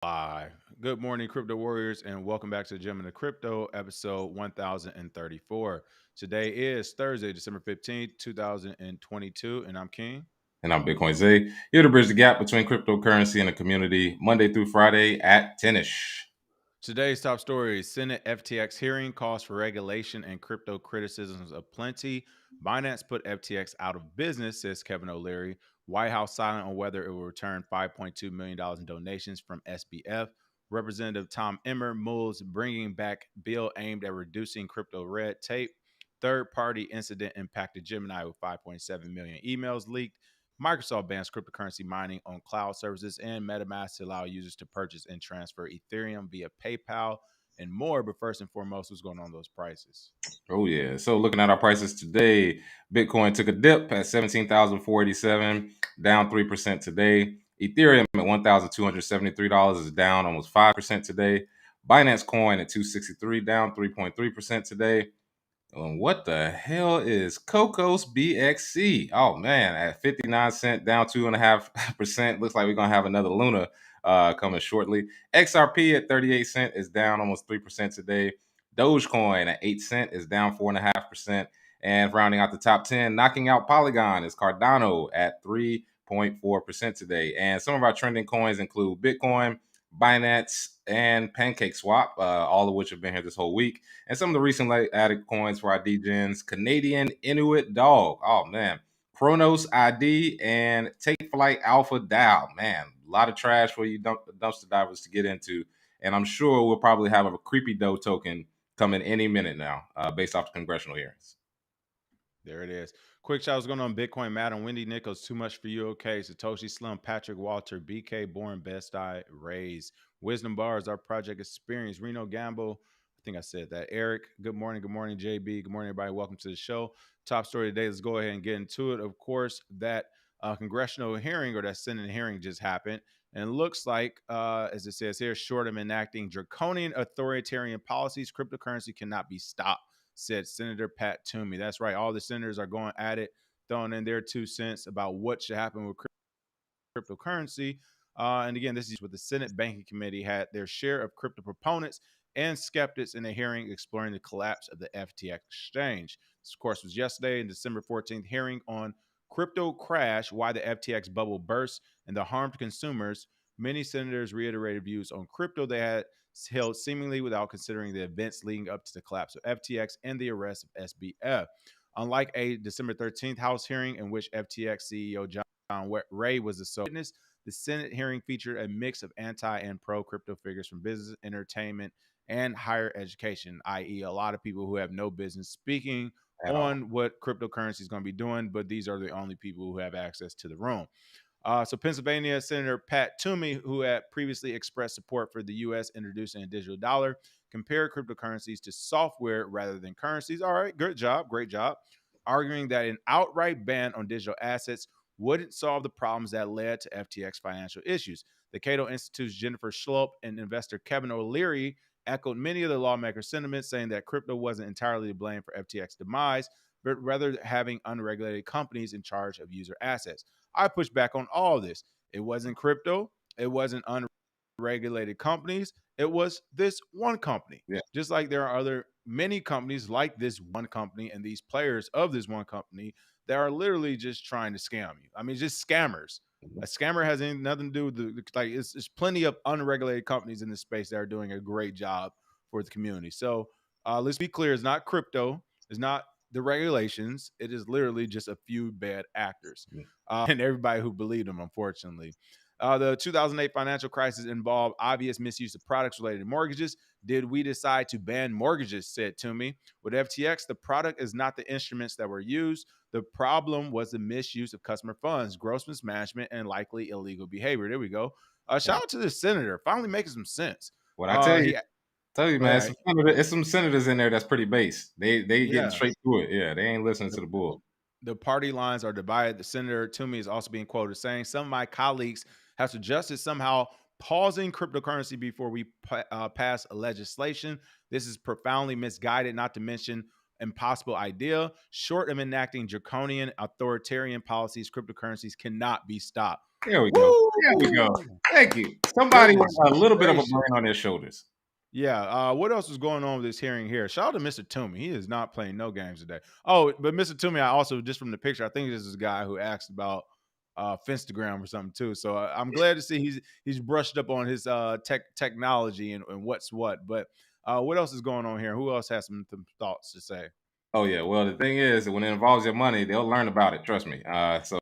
Live. Good morning, crypto warriors, and welcome back to the Gemini Crypto episode 1034. Today is Thursday, December 15th, 2022, and I'm King. And I'm Bitcoin Zay, here to bridge the gap between cryptocurrency and the community, Monday through Friday at 10ish. Today's top story is Senate FTX hearing calls for regulation and crypto criticisms aplenty. Binance put FTX out of business, says Kevin O'Leary. White House silent on whether it will return $5.2 million in donations from SBF. Representative Tom Emmer moves bringing back bill aimed at reducing crypto red tape. Third party incident impacted Gemini with 5.7 million emails leaked. Microsoft bans cryptocurrency mining on cloud services, and MetaMask to allow users to purchase and transfer Ethereum via PayPal and more. But first and foremost, what's going on with those prices? Oh, yeah. So looking at our prices today, Bitcoin took a dip at 17,487, down 3% today. Ethereum at $1,273 is down almost 5% today. Binance Coin at 263, down 3.3% today. What the hell is Cocos BXC? Oh man, at 59 cents, down 2.5%. Looks like we're gonna have another Luna coming shortly. XRP at 38 cents is down almost 3% today. Dogecoin at 8 cents is down 4.5%. And rounding out the top 10, knocking out Polygon is Cardano at 3.4% today. And some of our trending coins include Bitcoin, Binance, and PancakeSwap, all of which have been here this whole week. And some of the recently added coins for our DGens, Canadian Inuit Dog. Oh, man. Chronos ID and Take Flight Alpha DAO. Man, a lot of trash for you dumpster divers to get into. And I'm sure we'll probably have a creepy dough token coming any minute now, based off the congressional hearings. There it is. Quick shout was going on Bitcoin, Madam Wendy Nichols, Too Much for You, okay. Satoshi Slim, Patrick Walter, BK Born, Best Eye, Rays, Wisdom Bars, Our Project Experience, Reno Gamble. I think I said that. Eric, good morning. Good morning, JB. Good morning, everybody. Welcome to the show. Top story today. Let's go ahead and get into it. Of course, that congressional hearing or that Senate hearing just happened. And it looks like, as it says here, short of enacting draconian authoritarian policies, cryptocurrency cannot be stopped, said Senator Pat Toomey. That's right. All the senators are going at it, throwing in their 2 cents about what should happen with cryptocurrency. And again, this is what the Senate Banking Committee had their share of crypto proponents and skeptics in a hearing exploring the collapse of the FTX exchange. This, of course, was yesterday in December 14th hearing on crypto crash, why the FTX bubble burst, and the harm to consumers. Many senators reiterated views on crypto they had held seemingly without considering the events leading up to the collapse of FTX and the arrest of SBF. Unlike a December 13th House hearing in which FTX CEO John Ray was the sole witness, the Senate hearing featured a mix of anti and pro crypto figures from business, entertainment, and higher education, i.e., a lot of people who have no business speaking At all. on what cryptocurrency is going to be doing, but these are the only people who have access to the room. So Pennsylvania Senator Pat Toomey, who had previously expressed support for the U.S. introducing a digital dollar, compared cryptocurrencies to software rather than currencies. All right, good job, great job. Arguing that an outright ban on digital assets wouldn't solve the problems that led to FTX financial issues. The Cato Institute's Jennifer Schlope and investor Kevin O'Leary echoed many of the lawmakers' sentiments, saying that crypto wasn't entirely to blame for FTX demise, but rather having unregulated companies in charge of user assets. I push back on all this. It wasn't crypto. It wasn't unregulated companies. It was this one company. Yeah. Just like there are other many companies like this one company and these players of this one company that are literally just trying to scam you. I mean, just scammers. A scammer has nothing to do with like it's plenty of unregulated companies in this space that are doing a great job for the community. So let's be clear: it's not crypto. It's not the regulations. It is literally just a few bad actors and everybody who believed them, unfortunately. The 2008 financial crisis involved obvious misuse of products related to mortgages. Did we decide to ban mortgages? Said Toomey. With FTX, the product is not the instruments that were used. The problem was the misuse of customer funds, gross mismanagement, and likely illegal behavior. There we go. Yeah. Shout out to the senator, finally making some sense. What I tell you, He, man, yeah, it's some senators in there that's pretty base. They getting yeah. straight to it. Yeah, they ain't listening The, to the bull. the party lines are divided. The senator Toomey is also being quoted saying, "Some of my colleagues have suggested somehow pausing cryptocurrency before we pass legislation. This is profoundly misguided, not to mention impossible idea. Short of enacting draconian authoritarian policies, cryptocurrencies cannot be stopped." There we go. There we go. Woo! Thank you. Somebody with Goodness a little bit of a gracious. brain on their shoulders. Yeah. What else is going on with this hearing here? Shout out to Mr. Toomey. He is not playing no games today. Oh, but Mr. Toomey, I also just from the picture, I think this is a guy who asked about Finstagram or something too. So I'm glad to see he's brushed up on his technology and what's what. But what else is going on here? Who else has some thoughts to say? Oh yeah. Well, the thing is, when it involves your money, they'll learn about it. Trust me. So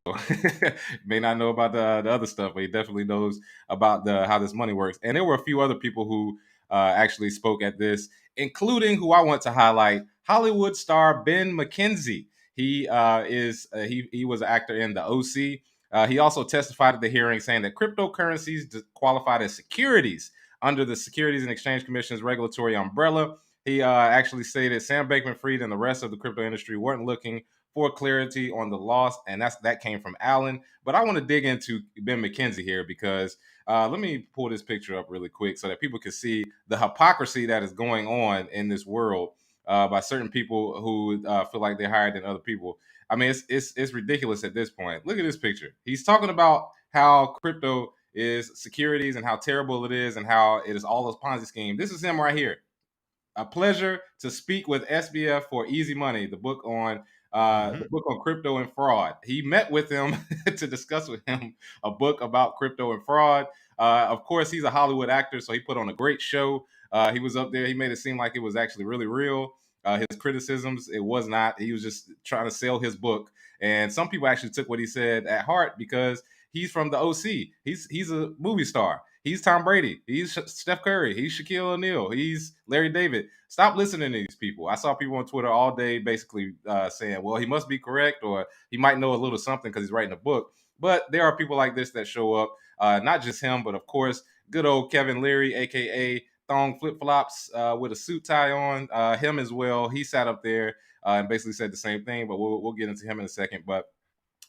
may not know about the other stuff, but he definitely knows about the how this money works. And there were a few other people who actually spoke at this, including who I want to highlight: Hollywood star Ben McKenzie. He was an actor in the OC. He also testified at the hearing saying that cryptocurrencies qualified as securities under the Securities and Exchange Commission's regulatory umbrella. He actually stated Sam Bankman-Fried and the rest of the crypto industry weren't looking for clarity on the loss, and that came from Allen. But I want to dig into Ben McKenzie here because let me pull this picture up really quick so that people can see the hypocrisy that is going on in this world by certain people who feel like they're higher than other people. I mean, it's ridiculous at this point. Look at this picture. He's talking about how crypto is securities and how terrible it is and how it is all a Ponzi scheme. This is him right here. A pleasure to speak with SBF for Easy Money, the book on crypto and fraud. He met with him to discuss with him a book about crypto and fraud. Of course, he's a Hollywood actor, so he put on a great show. He was up there. He made it seem like it was actually really real. His criticisms, it was not. He was just trying to sell his book. And some people actually took what he said at heart because he's from the OC. He's a movie star. He's Tom Brady. He's Steph Curry. He's Shaquille O'Neal. He's Larry David. Stop listening to these people. I saw people on Twitter all day basically saying, well, he must be correct or he might know a little something because he's writing a book. But there are people like this that show up, not just him, but of course, good old Kevin Leary, a.k.a. Thong Flip Flops with a suit tie on, him as well. He sat up there and basically said the same thing, but we'll get into him in a second. But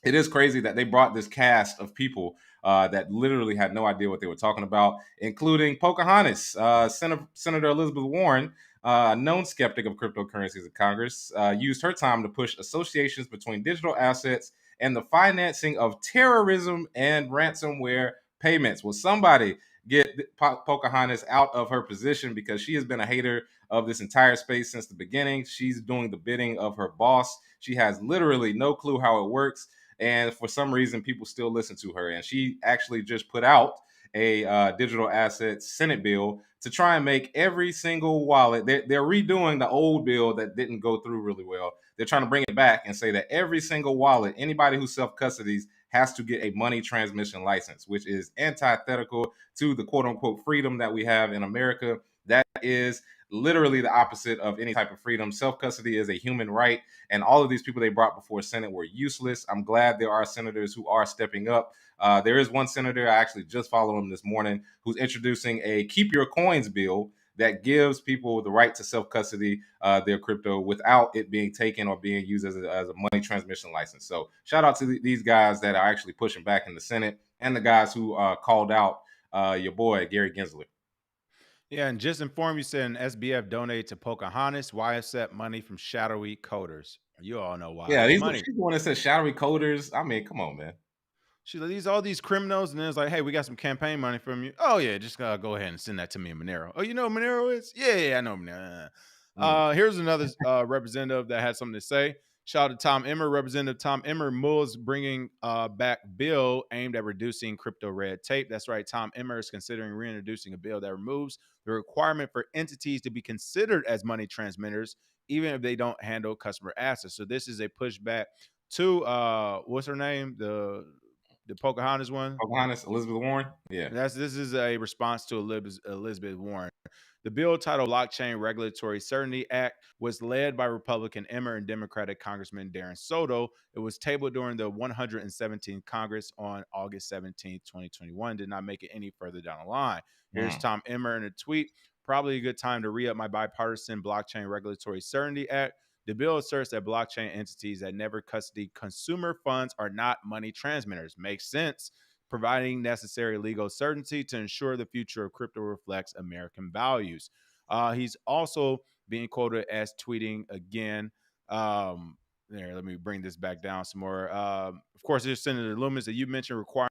it is crazy that they brought this cast of people that literally had no idea what they were talking about, including Pocahontas, Senator Elizabeth Warren, a known skeptic of cryptocurrencies in Congress, used her time to push associations between digital assets and the financing of terrorism and ransomware payments. Will somebody get Pocahontas out of her position because she has been a hater of this entire space since the beginning? She's doing the bidding of her boss. She has literally no clue how it works. And for some reason, people still listen to her. And she actually just put out a digital asset Senate bill to try and make every single wallet. They're redoing the old bill that didn't go through really well. They're trying to bring it back and say that every single wallet, anybody who self-custodies, has to get a money transmission license, which is antithetical to the quote unquote freedom that we have in America. That is literally the opposite of any type of freedom. Self-custody is a human right, and all of these people they brought before Senate were useless. I'm glad there are senators who are stepping up. There is one senator, I actually just followed him this morning, who's introducing a keep your coins bill that gives people the right to self-custody their crypto without it being taken or being used as a money transmission license. So shout out to these guys that are actually pushing back in the Senate and the guys who called out your boy, Gary Gensler. Yeah, and just inform you said an SBF donate to Pocahontas. Why accept money from shadowy coders? You all know why. Yeah, The she's money. the one that says shadowy coders. I mean, come on, man. She's like, these all these criminals, and then it's like, hey, we got some campaign money from you. Oh yeah, just go ahead and send that to me in Monero. Oh, you know what Monero is? Yeah, I know Monero. Mm. Here's another representative that had something to say. Shout out to Tom Emmer. Representative Tom Emmer Mull's bringing back bill aimed at reducing crypto red tape. That's right. Tom Emmer is considering reintroducing a bill that removes the requirement for entities to be considered as money transmitters, even if they don't handle customer assets. So this is a pushback to what's her name? The Pocahontas one. Pocahontas, Elizabeth Warren. Yeah. This is a response to Elizabeth Warren. The bill titled Blockchain Regulatory Certainty Act was led by Republican Emmer and Democratic Congressman Darren Soto. It was tabled during the 117th Congress on August 17th, 2021. Did not make it any further down the line. Here's Tom Emmer in a tweet. Probably a good time to re-up my bipartisan Blockchain Regulatory Certainty Act. The bill asserts that blockchain entities that never custody consumer funds are not money transmitters. Makes sense, providing necessary legal certainty to ensure the future of crypto reflects American values. He's also being quoted as tweeting again. There, let me bring this back down some more. Of course, there's Senator Loomis that you mentioned requiring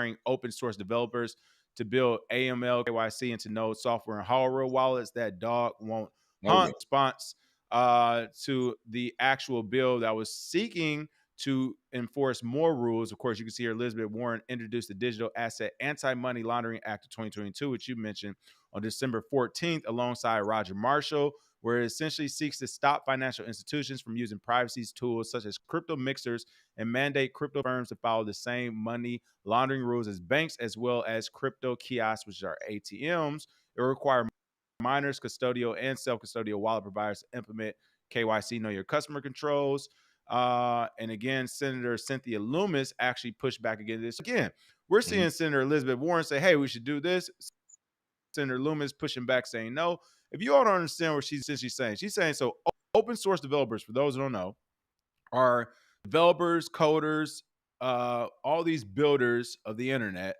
requiring open source developers to build AML, KYC into node software and hardware wallets. That dog won't Oh yeah. hunt. Response to the actual bill that was seeking to enforce more rules. Of course, you can see here Elizabeth Warren introduced the Digital Asset Anti-Money Laundering Act of 2022, which you mentioned, on December 14th, alongside Roger Marshall, where it essentially seeks to stop financial institutions from using privacy tools such as crypto mixers and mandate crypto firms to follow the same money laundering rules as banks, as well as crypto kiosks, which are ATMs. It will require miners, custodial, and self-custodial wallet providers to implement KYC, know your customer controls. And again, Senator Cynthia Lummis actually pushed back against this. Again, we're seeing Senator Elizabeth Warren say, hey, we should do this. Senator Lummis pushing back saying no. If you all don't understand what she's saying, so open source developers, for those who don't know, are developers, coders, all these builders of the internet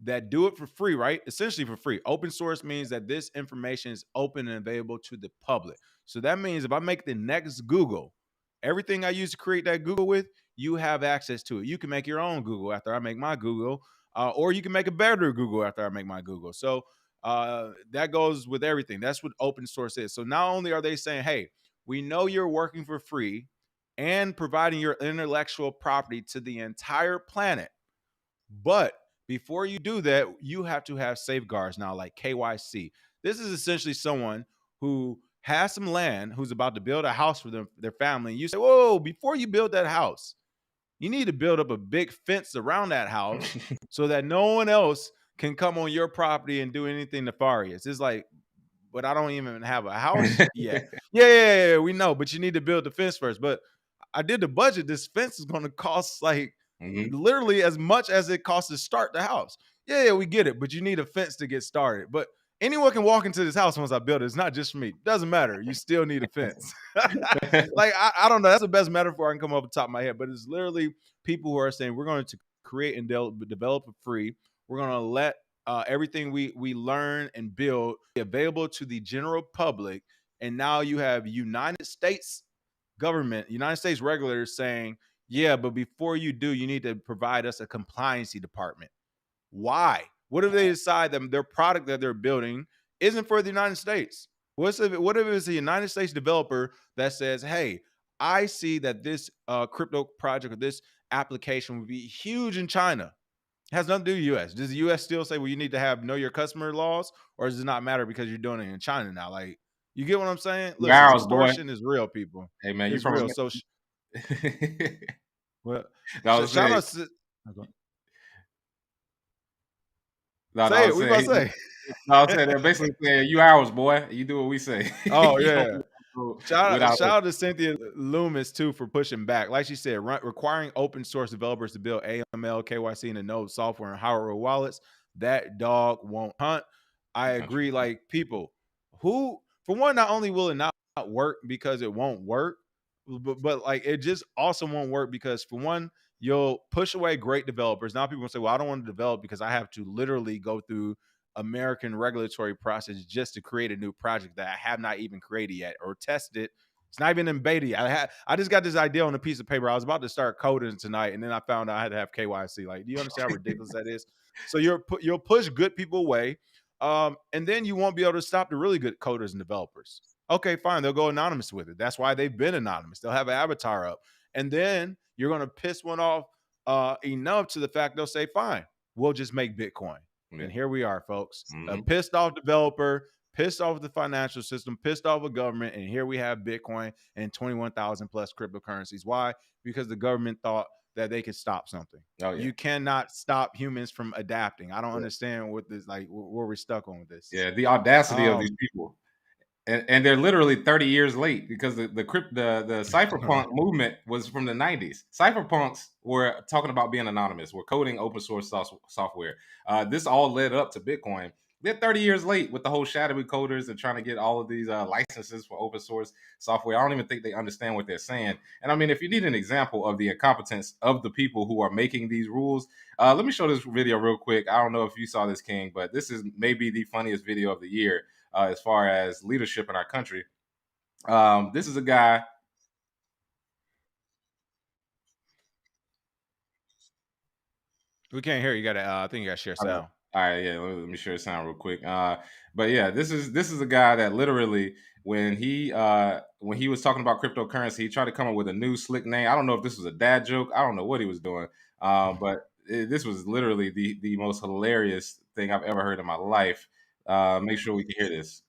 that do it for free, right? Essentially for free. Open source means that this information is open and available to the public. So that means if I make the next Google, everything I use to create that Google with, you have access to it. You can make your own Google after I make my Google, or you can make a better Google after I make my Google. So that goes with everything. That's what open source is. So not only are they saying, hey, we know you're working for free and providing your intellectual property to the entire planet, but before you do that, you have to have safeguards now, like KYC. This is essentially someone who has some land, who's about to build a house for their family. And you say, whoa, before you build that house, you need to build up a big fence around that house so that no one else can come on your property and do anything nefarious. It's like, but I don't even have a house yet. Yeah, we know, but you need to build the fence first. But I did the budget. This fence is going to cost like literally as much as it costs to start the house. Yeah, we get it, but you need a fence to get started. But anyone can walk into this house once I build it. It's not just for me. Doesn't matter. You still need a fence. Like, I don't know. That's the best metaphor I can come up the top of my head. But it's literally people who are saying we're going to create and develop for free. We're going to let everything we learn and build be available to the general public. And now you have United States government, United States regulators saying, yeah, but before you do, you need to provide us a compliancy department. Why? What if they decide that their product that they're building isn't for the United States? What if it's a United States developer that says, hey, I see that this crypto project or this application would be huge in China. It has nothing to do with the US. Does the US still say, well, you need to have know your customer laws, or does it not matter because you're doing it in China now? Like, you get what I'm saying? You Listen, ours, boy. extortion is real, people. Hey man, you It's from real. So, well, I was shout saying, out to no, I say it. was We saying, about to say. no, I was saying they're basically saying you ours, boy. You do what we say. Oh You don't yeah. go Shout without us. out to Cynthia Loomis too for pushing back. Like she said, requiring open source developers to build AML, KYC, and the node software and hardware wallets. That dog won't hunt. I agree. Like, people who, for one, not only will it not work because it won't work, but like it just also won't work because, for one, you'll push away great developers. Now people will say, well, I don't want to develop because I have to literally go through American regulatory process just to create a new project that I have not even created yet or tested. It's not even in beta yet. I just got this idea on a piece of paper. I was about to start coding tonight, and then I found out I had to have KYC. Like, do you understand how ridiculous that is? So you'll push good people away, and then you won't be able to stop the really good coders and developers. Okay, fine. They'll go anonymous with it. That's why they've been anonymous. They'll have an avatar up, and then you're going to piss one off enough to the fact they'll say, fine, we'll just make Bitcoin. Yeah. And here we are, folks. A pissed off developer, pissed off the financial system, pissed off the government, and here we have Bitcoin and 21,000 plus cryptocurrencies. Why? Because the government thought that they could stop something. Oh, yeah. You cannot stop humans from adapting. I don't understand what this, like, where we're stuck on with this. Yeah, the audacity of these people. And they're literally 30 years late because the cypherpunk movement was from the 90s. Cypherpunks were talking about being anonymous. We're coding open source software. This all led up to Bitcoin. They're 30 years late with the whole shadowy coders and trying to get all of these licenses for open source software. I don't even think they understand what they're saying. And I mean, if you need an example of the incompetence of the people who are making these rules, let me show this video real quick. I don't know if you saw this, King, but this is maybe the funniest video of the year. As far as leadership in our country. This is a guy. We can't hear you. Got to. I think you got to share Okay. sound. All right, yeah. Let me share sound real quick. But yeah, this is a guy that literally when he was talking about cryptocurrency, he tried to come up with a new slick name. I don't know if this was a dad joke. I don't know what he was doing. But this was literally the most hilarious thing I've ever heard in my life. Make sure we can hear this.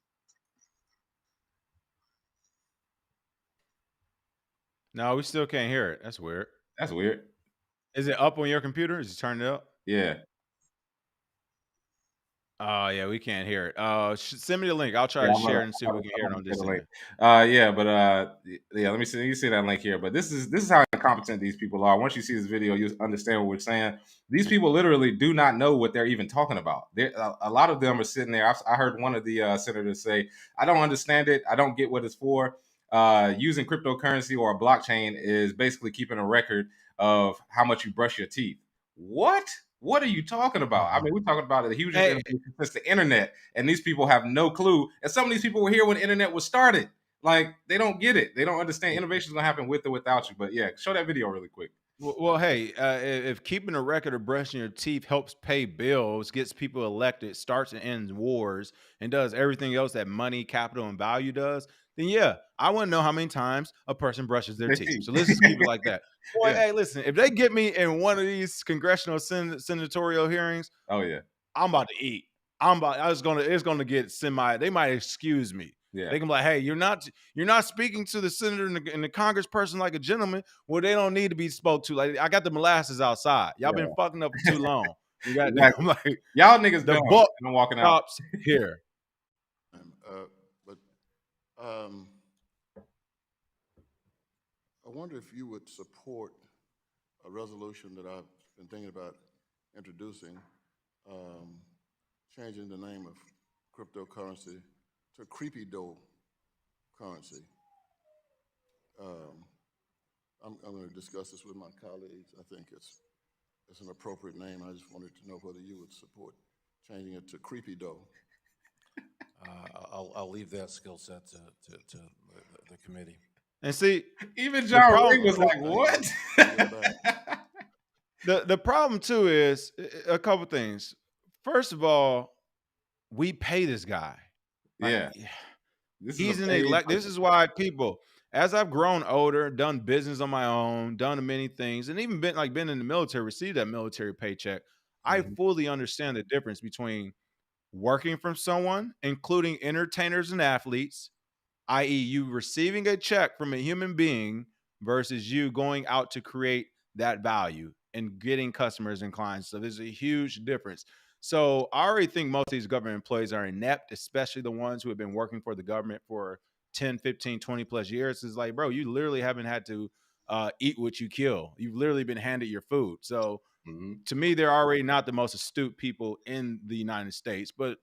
No, we still can't hear it. That's weird. That's weird. Is it up on your computer? Is it turned up? Yeah. Oh yeah, we can't hear it. Send me the link. I'll try Yeah, to I'm gonna, share it and see if we can hear it on share this the link. end. Yeah, but yeah, let me see. You see that link here. But this is how incompetent these people are. Once you see this video, you understand what we're saying. These people literally do not know what they're even talking about. A lot of them are sitting there. I heard one of the senators say, "I don't understand it. I don't get what it's for." Using cryptocurrency or a blockchain is basically keeping a record of how much you brush your teeth. What? What are you talking about? I mean, we're talking about the hugest Hey, innovation since the internet, and these people have no clue. And some of these people were here when the internet was started. Like, they don't get it. They don't understand innovation is gonna happen with or without you. But yeah, show that video really quick. well, hey, if keeping a record of brushing your teeth helps pay bills, gets people elected, starts and ends wars, and does everything else that money, capital, and value does, then yeah, I want to know how many times a person brushes their They teeth. see. So let's just keep it like that. Boy, Yeah. hey, listen, if they get me in one of these congressional senatorial hearings, Oh yeah. I'm about to eat. It's gonna get semi. They might excuse me. Yeah. They can be like, hey, you're not speaking to the senator and the congressperson like a gentleman. Well, they don't need to be spoke to. Like, I got the molasses outside. Y'all been Yeah. fucking up for too long. You got Exactly. like Y'all niggas the dumb. buck And I'm walking out. stops here. But um, I wonder if you would support a resolution that I've been thinking about introducing, um, changing the name of cryptocurrency to creepy dough currency. I'm going to discuss this with my colleagues. I think it's an appropriate name. I just wanted to know whether you would support changing it to creepy dough. I'll leave that skill set to the committee. And see, Even the John problem, Ring was like, what? the problem too is a couple things. First of all, we pay this guy. Yeah. Like, This is he's a an paid elect. This person. is why people, as I've grown older, done business on my own, done many things, and even been in the military, received that military paycheck. I Mhm. fully understand the difference between working from someone, including entertainers and athletes, i.e., you receiving a check from a human being versus you going out to create that value and getting customers and clients. So there's a huge difference. So I already think most of these government employees are inept, especially the ones who have been working for the government for 10, 15, 20 plus years. It's like, bro, you literally haven't had to eat what you kill. You've literally been handed your food. So Mhm. to me, they're already not the most astute people in the United States. But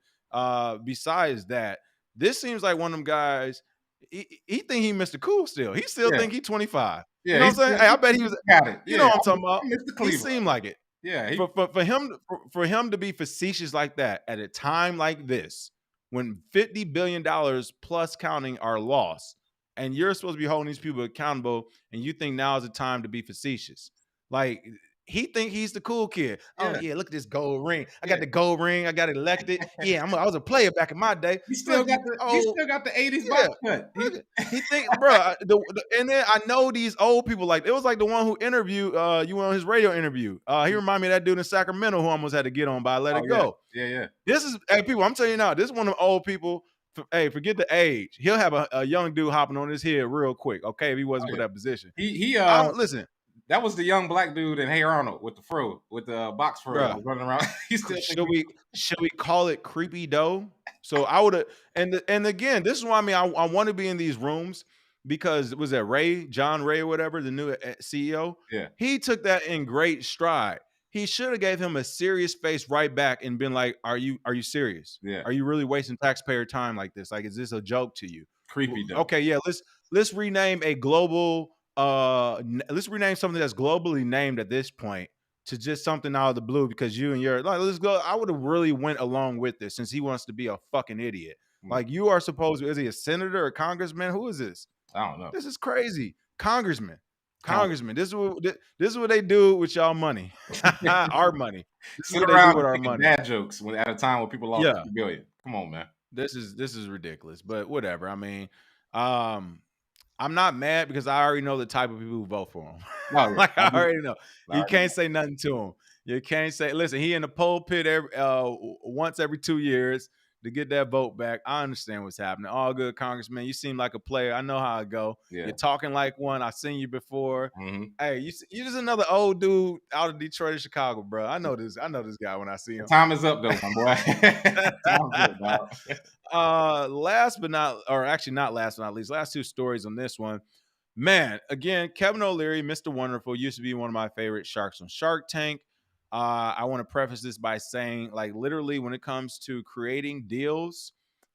besides that, this seems like one of them guys. He think he Mr. Cool still. He still Yeah. think he 25. You Yeah. know what I'm saying? Hey, I bet he was. Got it. You know Yeah. what I'm talking about? I'm Mr. He Cleveland. seemed like it. Yeah. For him to be facetious like that at a time like this, when $50 billion plus counting are lost, and you're supposed to be holding these people accountable, and you think now is the time to be facetious. Like, he think he's the cool kid. Oh Yeah. yeah, look at this gold ring. I Yeah. got the gold ring. I got elected. Yeah, I was a player back in my day. He still Look, got you the he oh still got the 80s yeah. box cut. He think, bro. And then I know these old people. Like, it was like the one who interviewed you on his radio interview. He reminded me of that dude in Sacramento who almost had to get on, but I let Oh it yeah. go. Yeah, yeah. This is, hey, people. I'm telling you now. This is one of them old people. Hey, forget the age. He'll have a young dude hopping on his head real quick. Okay, if he wasn't Oh for yeah. that position. He I'm listen, that was the young black dude in Hey Arnold with the fro, with the box fro that bro. was running around. He still think Should we call it creepy dough? So I would have, and again, this is why I want to be in these rooms, because was that John Ray or whatever, the new CEO? yeah. He took that in great stride. He should have gave him a serious face right back and been like, are you serious? Yeah. Are you really wasting taxpayer time like this? Like, is this a joke to you? Creepy dough. Okay, yeah, let's rename a global let's rename something that's globally named at this point to just something out of the blue, because you and your, like, let's go. I would have really went along with this, since he wants to be a fucking idiot. Mm. Like, you are supposed to, is he a senator or congressman? Who is this? I don't know. This is crazy. Congressman. Congressman, this is what they do with y'all money. Our money. This is Sit what they do around with and our making money. dad jokes at a time when people lost Yeah. 50 billion. Come on, man. This is ridiculous, but whatever. I mean, I'm not mad because I already know the type of people who vote for him. Oh, yeah. Like I I do. already know. I You already know. can't say nothing to him. You can't say, listen, he in the pulpit once every 2 years to get that vote back. I understand what's happening. All good, Congressman. You seem like a player. I know how it go. Yeah. You're talking like one. I've seen you before. Mhm. Hey, you just another old dude out of Detroit or Chicago, bro. I know this guy when I see him. Time is up, though, my boy. Time's up, dog. Last but not, or actually not last but not least, last two stories on this one. Man, again, Kevin O'Leary, Mr. Wonderful, used to be one of my favorite sharks on Shark Tank. I want to preface this by saying, like, literally, when it comes to creating deals,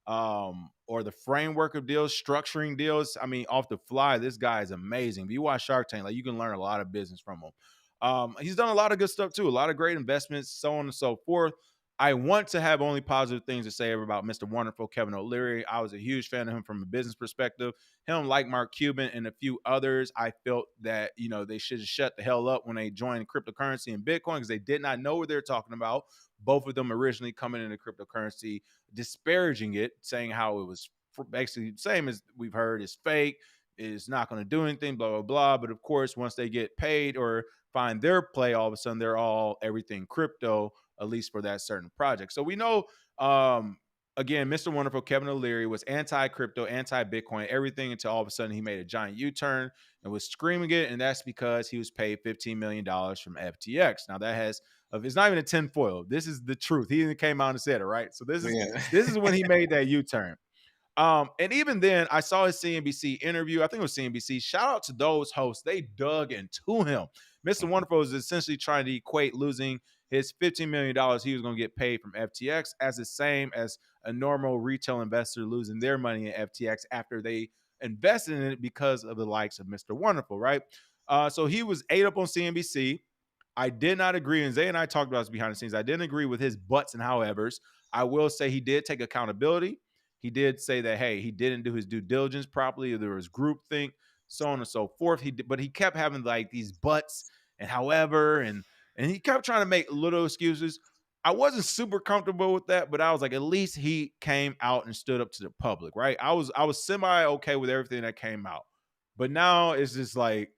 or the framework of deals, structuring deals, I mean, off the fly, this guy is amazing. If you watch Shark Tank, like, you can learn a lot of business from him. He's done a lot of good stuff too, a lot of great investments, so on and so forth. I want to have only positive things to say about Mr. Wonderful, Kevin O'Leary. I was a huge fan of him from a business perspective. Him, like Mark Cuban and a few others, I felt that, they should have shut the hell up when they joined cryptocurrency and Bitcoin because they did not know what they're talking about. Both of them originally coming into cryptocurrency, disparaging it, saying how it was basically the same as we've heard, is fake, is not going to do anything, blah, blah, blah. But of course, once they get paid or find their play, all of a sudden they're all everything crypto, at least for that certain project. So we know, again, Mr. Wonderful, Kevin O'Leary, was anti-crypto, anti-Bitcoin, everything, until all of a sudden he made a giant U-turn and was screaming it. And that's because he was paid $15 million from FTX. Now that has, it's not even a tinfoil. This is the truth. He even came out and said it, right? So this is when he made that U-turn. And even then, I saw his CNBC interview. I think it was CNBC. Shout out to those hosts. They dug into him. Mr. Wonderful is essentially trying to equate losing his $15 million he was going to get paid from FTX as the same as a normal retail investor losing their money in FTX after they invested in it because of the likes of Mr. Wonderful, right? So he was ate up on CNBC. I did not agree, and Zay and I talked about this behind the scenes. I didn't agree with his buts and howevers. I will say he did take accountability. He did say that, hey, he didn't do his due diligence properly. There was groupthink, so on and so forth. But he kept having like these buts and however, and he kept trying to make little excuses. I wasn't super comfortable with that, but I was like, at least he came out and stood up to the public, right? I was semi okay with everything that came out. But now it's just like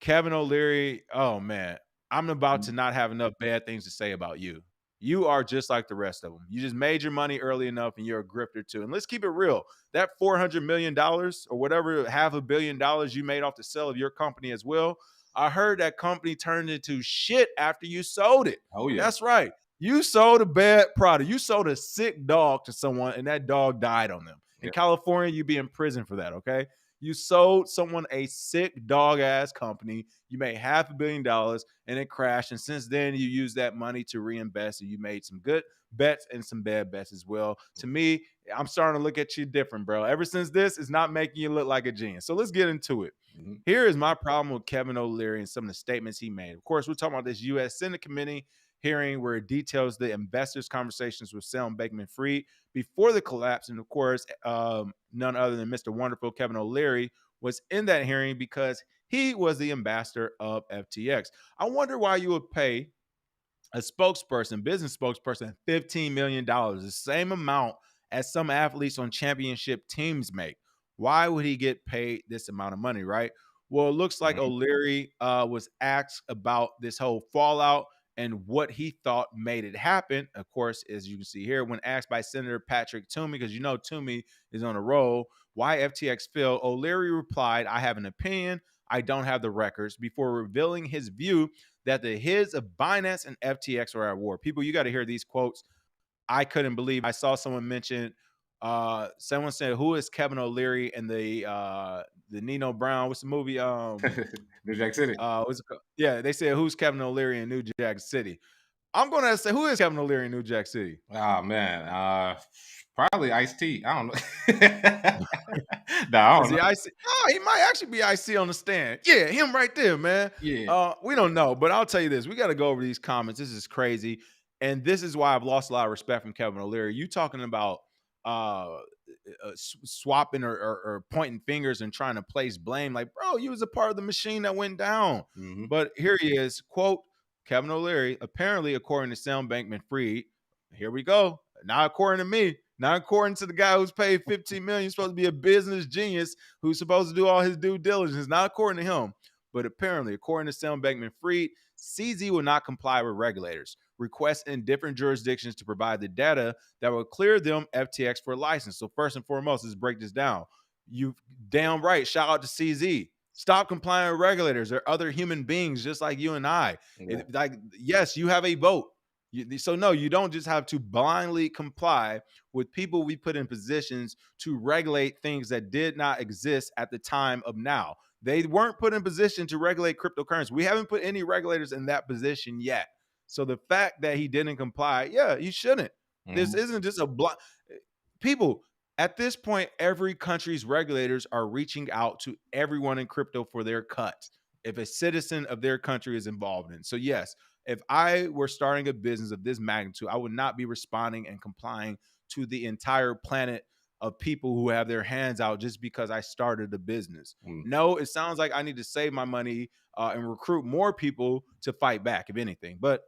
Kevin O'Leary, oh man, I'm about to not have enough bad things to say about you. You are just like the rest of them. You just made your money early enough and you're a grifter too. And let's keep it real. That $400 million or whatever, $500 million you made off the sale of your company as well, I heard that company turned into shit after you sold it. Oh, yeah. That's right. You sold a bad product. You sold a sick dog to someone and that dog died on them. In California, you'd be in prison for that, okay? You sold someone a sick dog ass company. You made $500 million and it crashed. And since then, you used that money to reinvest and you made some good bets and some bad bets as well. To me, I'm starting to look at you different, bro. Ever since this, it's not making you look like a genius. So let's get into it. Mm-hmm. Here is my problem with Kevin O'Leary and some of the statements he made. Of course, we're talking about this U.S. Senate committee hearing where it details the investors' conversations with Sam Bankman-Fried before the collapse. And of course, none other than Mr. Wonderful, Kevin O'Leary, was in that hearing because he was the ambassador of FTX. I wonder why you would pay a spokesperson, business spokesperson, $15 million, the same amount as some athletes on championship teams make. Why would he get paid this amount of money, right? Well, it looks like O'Leary was asked about this whole fallout and what he thought made it happen. Of course, as you can see here, when asked by Senator Patrick Toomey, because you know Toomey is on a roll, why FTX failed, O'Leary replied, I have an opinion. I don't have the records, before revealing his view that the heads of Binance and FTX are at war. People, you got to hear these quotes. I couldn't believe. I saw someone mention, someone said, who is Kevin O'Leary and the Nino Brown? What's the movie? New Jack City. Yeah, they said, who's Kevin O'Leary in New Jack City? I'm going to say, who is Kevin O'Leary in New Jack City? Oh, man. Probably Ice-T. I don't know. No, I don't know. Ice-T? Oh, he might actually be Ice-T on the stand. Yeah, him right there, man. Yeah. We don't know, but I'll tell you this. We got to go over these comments. This is crazy. And this is why I've lost a lot of respect from Kevin O'Leary. You talking about swapping or pointing fingers and trying to place blame. Like, bro, you was a part of the machine that went down. Mhm. But here he is, quote, Kevin O'Leary, apparently, according to Sam Bankman-Fried, here we go. Not according to me, not according to the guy who's paid $15 million. He's supposed to be a business genius who's supposed to do all his due diligence. Not according to him, but apparently, according to Sam Bankman-Fried, CZ will not comply with regulators' requests in different jurisdictions to provide the data that will clear them FTX for a license. So first and foremost, let's break this down. You damn right. Shout out to CZ. Stop complying with regulators. They're other human beings just like you and I. Yeah. Like, yes, you have a vote. So no, you don't just have to blindly comply with people we put in positions to regulate things that did not exist at the time of now. They weren't put in position to regulate cryptocurrency. We haven't put any regulators in that position yet. So the fact that he didn't comply, yeah, you shouldn't. This isn't just a blind. People, at this point, every country's regulators are reaching out to everyone in crypto for their cut if a citizen of their country is involved in. So yes, if I were starting a business of this magnitude, I would not be responding and complying to the entire planet of people who have their hands out just because I started a business. No, it sounds like I need to save my money and recruit more people to fight back, if anything. But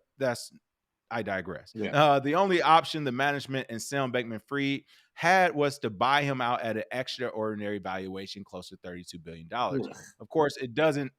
I digress. Yeah. The only option the management and Sam Bankman-Fried had was to buy him out at an extraordinary valuation close to $32 billion. Of course, it doesn't.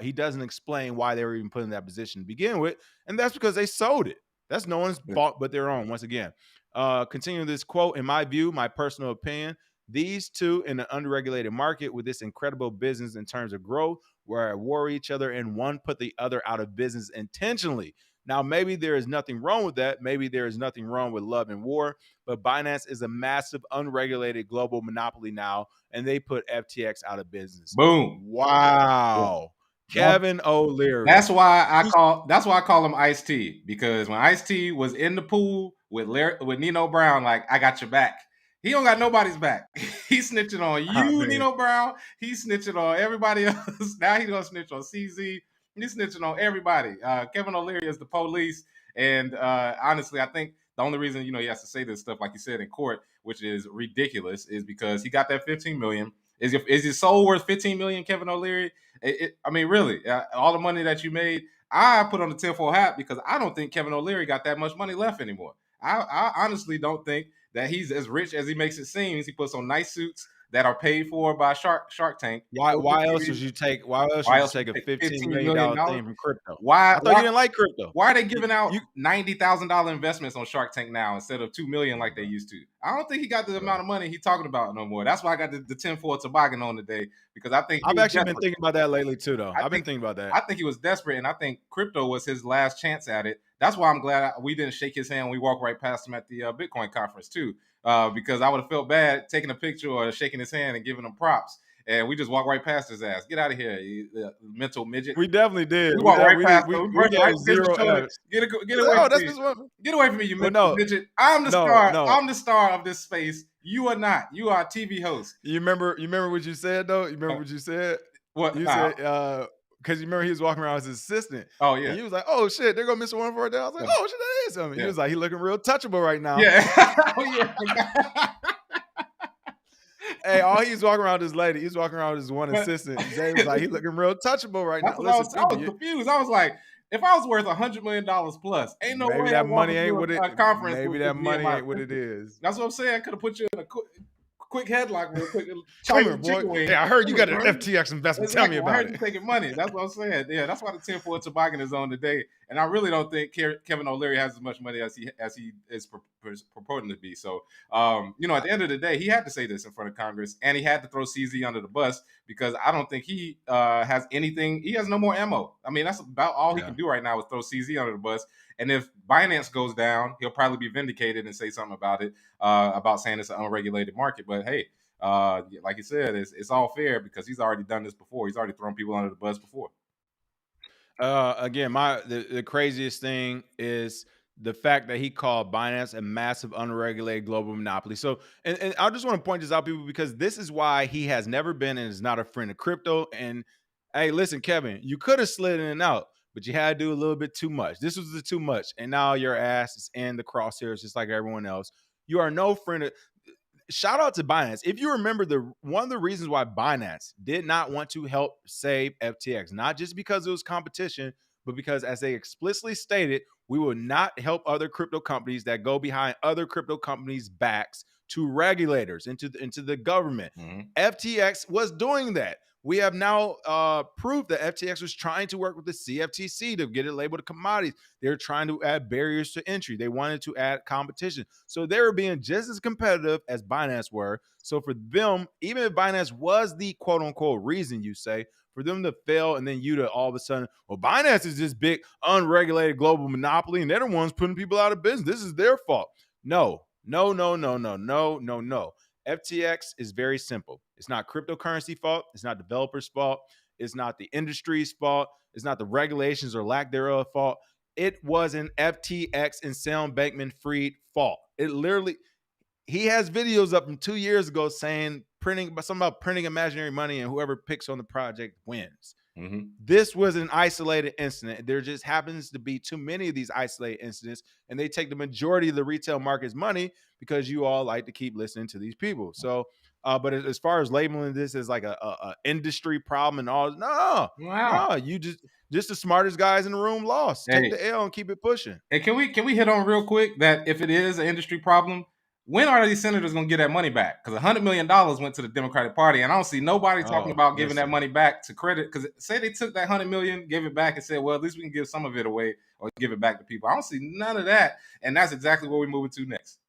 He doesn't explain why they were even put in that position to begin with, and that's because they sold it. That's no one's fault but their own. Once again, continuing this quote, in my view, my personal opinion, these two in an unregulated market with this incredible business in terms of growth were at war with each other, and one put the other out of business intentionally. Now, maybe there is nothing wrong with that. Maybe there is nothing wrong with love and war, but Binance is a massive, unregulated global monopoly now, and they put FTX out of business. Boom. Wow. Yeah. Kevin O'Leary. That's why I call him Ice-T, because when Ice-T was in the pool with Nino Brown, like, I got your back. He don't got nobody's back. He's snitching on you, Nino Brown. He's snitching on everybody else. Now he's gonna snitch on CZ. He's snitching on everybody. Kevin O'Leary is the police, and honestly, I think the only reason he has to say this stuff, like you said, in court, which is ridiculous, is because he got that $15 million. Is your soul worth $15 million, Kevin O'Leary? I mean, really, all the money that you made, I put on the tinfoil hat because I don't think Kevin O'Leary got that much money left anymore. I honestly don't think that he's as rich as he makes it seem. He puts on nice suits that are paid for by Shark Tank. Why else would you take? Why else would you take a $15 million thing from crypto? Why? I thought you didn't like crypto. Why are they giving out $90,000 investments on Shark Tank now instead of $2 million like they used to? I don't think he got the amount of money he's talking about no more. That's why I got the tinfoil toboggan on today, because I think I've actually been thinking about that lately too, though. I've been thinking about that. I think he was desperate, and I think crypto was his last chance at it. That's why I'm glad we didn't shake his hand when we walked right past him at the Bitcoin conference too, because I would have felt bad taking a picture or shaking his hand and giving him props. And we just walked right past his ass. Get out of here, you mental midget. We definitely did. We walked right past him. Get away from me, you mental midget. I'm the star. I'm the star of this space. You are not. You are a TV host. You remember what you said, though? You remember what you said? What? You said, because you remember he was walking around as his assistant. Oh, yeah. And he was like, oh, shit, they're going to miss one for a day. I was like, oh, shit, that is something. Yeah. He was like, he looking real touchable right now. Yeah. Oh, yeah. Hey, all he's walking around with this lady. He's walking around with his one assistant. Jay was like, he looking real touchable right now. Listen, I was confused. I was like, if I was worth $100 million plus, ain't no way that money ain't what it. Conference maybe that money ain't what it is. That's what I'm saying. I could have put you in a quick headlock real quick. Come here, boy. Yeah, I heard you got an FTX investment. Tell me about it. I heard you taking money. That's what I'm saying. Yeah, that's why the tinfoil toboggan is on today. And I really don't think Kevin O'Leary has as much money as he is purporting to be. So, at the end of the day, he had to say this in front of Congress, and he had to throw CZ under the bus, because I don't think he has anything. He has no more ammo. I mean, that's about all he can do right now is throw CZ under the bus. And if Binance goes down, he'll probably be vindicated and say something about it, about saying it's an unregulated market. But hey, like you said, it's all fair because he's already done this before. He's already thrown people under the bus before. Again, the craziest thing is the fact that he called Binance a massive unregulated global monopoly. So, and I just want to point this out, people, because this is why he has never been and is not a friend of crypto. And hey, listen, Kevin, you could have slid in and out, but you had to do a little bit too much. This was the too much. And now your ass is in the crosshairs just like everyone else. You are no friend of shout out to Binance. If you remember, one of the reasons why Binance did not want to help save FTX, not just because it was competition, but because, as they explicitly stated, we will not help other crypto companies that go behind other crypto companies' backs to regulators, into the government. FTX was doing that. We have now proved that FTX was trying to work with the CFTC to get it labeled a commodity. They're trying to add barriers to entry. They wanted to add competition. So they were being just as competitive as Binance were. So for them, even if Binance was the quote unquote reason, you say, for them to fail and then you to all of a sudden, well, Binance is this big unregulated global monopoly and they're the ones putting people out of business. This is their fault. No. FTX is very simple. It's not cryptocurrency fault. It's not developers' fault. It's not the industry's fault. It's not the regulations or lack thereof fault. It was an FTX and Sam Bankman-Fried fault. It literally, he has videos up from 2 years ago saying something about printing imaginary money and whoever picks on the project wins. This was an isolated incident. There just happens to be too many of these isolated incidents, and they take the majority of the retail market's money because you all like to keep listening to these people. So, but as far as labeling this as like a industry problem and all, no, you just the smartest guys in the room lost. Take the L and keep it pushing. And can we hit on real quick that if it is an industry problem, when are these senators going to get that money back? Because $100 million went to the Democratic Party, and I don't see nobody talking about giving that money back to credit. Because say they took that $100 million, gave it back, and said, well, at least we can give some of it away or give it back to people. I don't see none of that, and that's exactly what we're moving to next.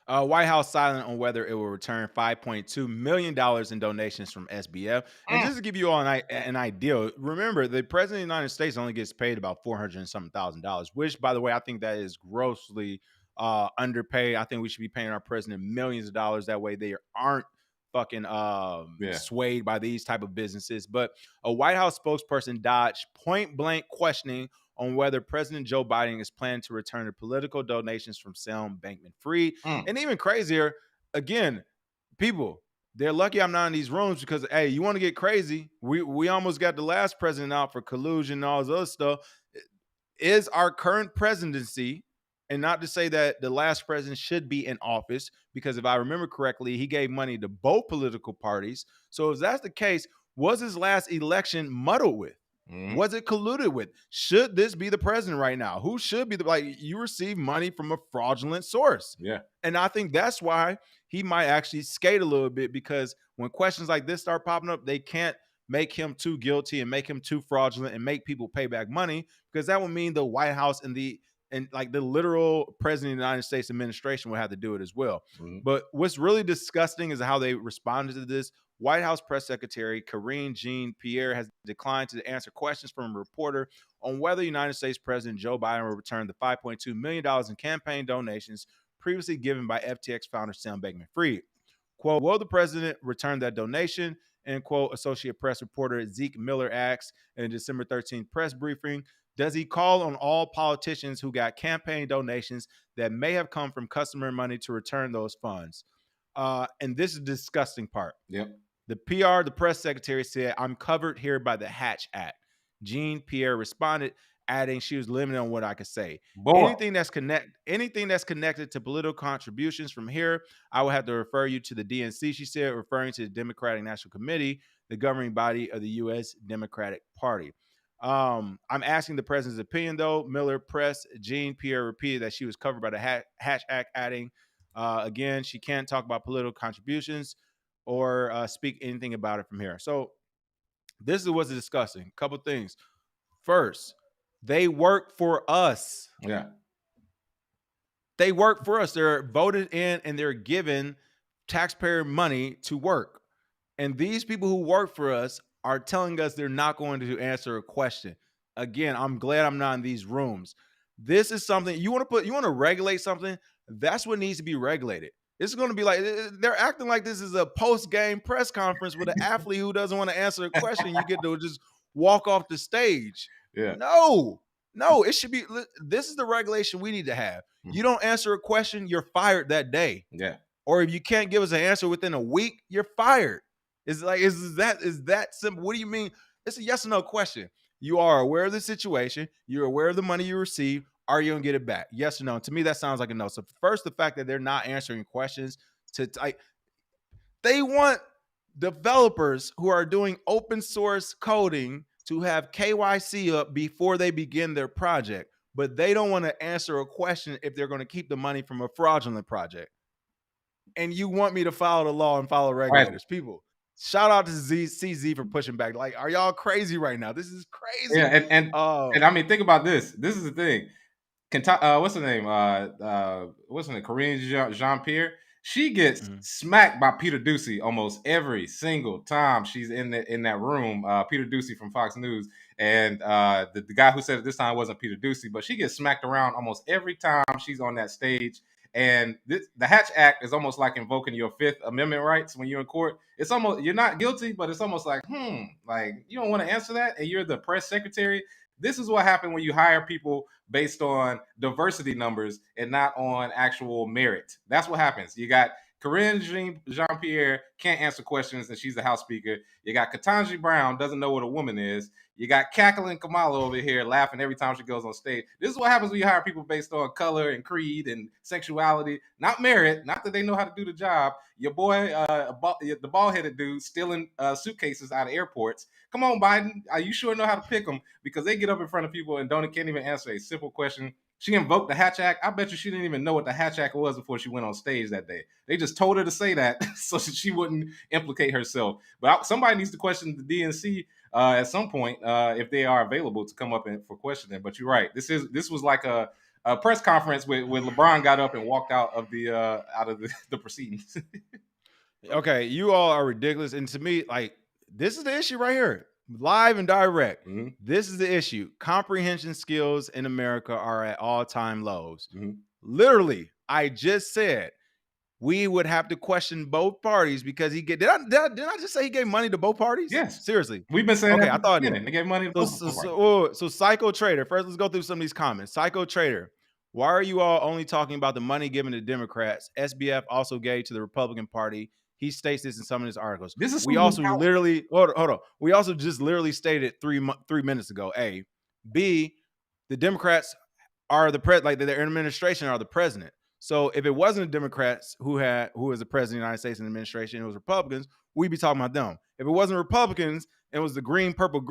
White House silent on whether it will return $5.2 million in donations from SBF. And just to give you all an idea, remember, the president of the United States only gets paid about $400 and something thousand, which, by the way, I think that is grossly underpaid. I think we should be paying our president millions of dollars. That way they aren't fucking swayed by these type of businesses. But a White House spokesperson dodged point blank questioning on whether President Joe Biden is planning to return the political donations from Sam Bankman-Fried. And even crazier, again, people, they're lucky I'm not in these rooms because, hey, you want to get crazy? We almost got the last president out for collusion and all this other stuff. Is our current presidency, and not to say that the last president should be in office, because if I remember correctly, he gave money to both political parties. So if that's the case, was his last election muddled with? Was it colluded with? Should this be the president right now? Who should be you receive money from a fraudulent source? Yeah. And I think that's why he might actually skate a little bit, because when questions like this start popping up, they can't make him too guilty and make him too fraudulent and make people pay back money, because that would mean the White House and the literal president of the United States administration would have to do it as well. But what's really disgusting is how they responded to this. White House Press Secretary Karine Jean-Pierre has declined to answer questions from a reporter on whether United States President Joe Biden will return the $5.2 million in campaign donations previously given by FTX founder Sam Bankman-Fried. Quote, will the president return that donation? And quote, Associate Press reporter Zeke Miller asks in a December 13th press briefing, does he call on all politicians who got campaign donations that may have come from customer money to return those funds? And this is the disgusting part. Yep. The press secretary said, I'm covered here by the Hatch Act. Jean-Pierre responded, adding she was limited on what I could say. Anything that's connected to political contributions from here, I will have to refer you to the DNC, she said, referring to the Democratic National Committee, the governing body of the U.S. Democratic Party. I'm asking the president's opinion, though. Miller press Jean-Pierre repeated that she was covered by the Hatch Act, adding, again, she can't talk about political contributions or speak anything about it from here. So this is what's disgusting. Couple things. First, they work for us. Yeah. They work for us. They're voted in and they're given taxpayer money to work. And these people who work for us are telling us they're not going to answer a question. Again, I'm glad I'm not in these rooms. This is something you want to regulate something. That's what needs to be regulated. It's going to be like they're acting like this is a post-game press conference with an athlete who doesn't want to answer a question. You get to just walk off the stage. Yeah. No, it should be. This is the regulation we need to have. You don't answer a question, you're fired that day. Yeah. Or if you can't give us an answer within a week, you're fired. Is that simple? What do you mean? It's a yes or no question. You are aware of the situation. You're aware of the money you receive. Are you going to get it back? Yes or no? To me, that sounds like a no. So first, the fact that they're not answering questions to like. They want developers who are doing open source coding to have KYC up before they begin their project, but they don't want to answer a question if they're going to keep the money from a fraudulent project. And you want me to follow the law and follow regulators. Right. People, shout out to CZ for pushing back. Like, are y'all crazy right now? This is crazy. Yeah, and I mean, think about this. This is the thing. What's her name? What's her name? Corinne Jean-Pierre. She gets smacked by Peter Doocy almost every single time she's in that room. Peter Doocy from Fox News, and the guy who said it this time wasn't Peter Doocy, but she gets smacked around almost every time she's on that stage. And the Hatch Act is almost like invoking your Fifth Amendment rights when you're in court. It's almost, you're not guilty, but it's almost like, like you don't want to answer that, and you're the press secretary. This is what happened when you hire people based on diversity numbers and not on actual merit. That's what happens. You got Corinne Jean-Pierre can't answer questions, and she's the House Speaker. You got Ketanji Brown doesn't know what a woman is. You got cackling Kamala over here laughing every time she goes on stage. This is what happens when you hire people based on color and creed and sexuality, not merit, not that they know how to do the job. Your boy, the bald-headed dude, stealing suitcases out of airports. Come on, Biden. You sure know how to pick them, because they get up in front of people and can't even answer a simple question. She invoked the Hatch Act. I bet you she didn't even know what the Hatch Act was before she went on stage that day. They just told her to say that so she wouldn't implicate herself. But somebody needs to question the DNC at some point if they are available to come up for questioning. But you're right. This was like a press conference when LeBron got up and walked out of the proceedings. Okay, you all are ridiculous, and to me, like, this is the issue right here. Live and direct. This is the issue. Comprehension skills in America are at all-time lows. Literally, I just said we would have to question both parties because he did I just say he gave money to both parties? Yes. Seriously. We've been saying okay, that. I thought they gave money to both parties. So Psycho Trader. First, let's go through some of these comments. Psycho Trader. Why are you all only talking about the money given to Democrats? SBF also gave to the Republican Party. He states this in some of his articles. We also literally hold on. We also just literally stated 3 minutes ago. A, B, the Democrats are the like their administration are the president. So if it wasn't the Democrats who was the president of the United States in the administration, it was Republicans, we'd be talking about them. If it wasn't Republicans, it was the green, purple,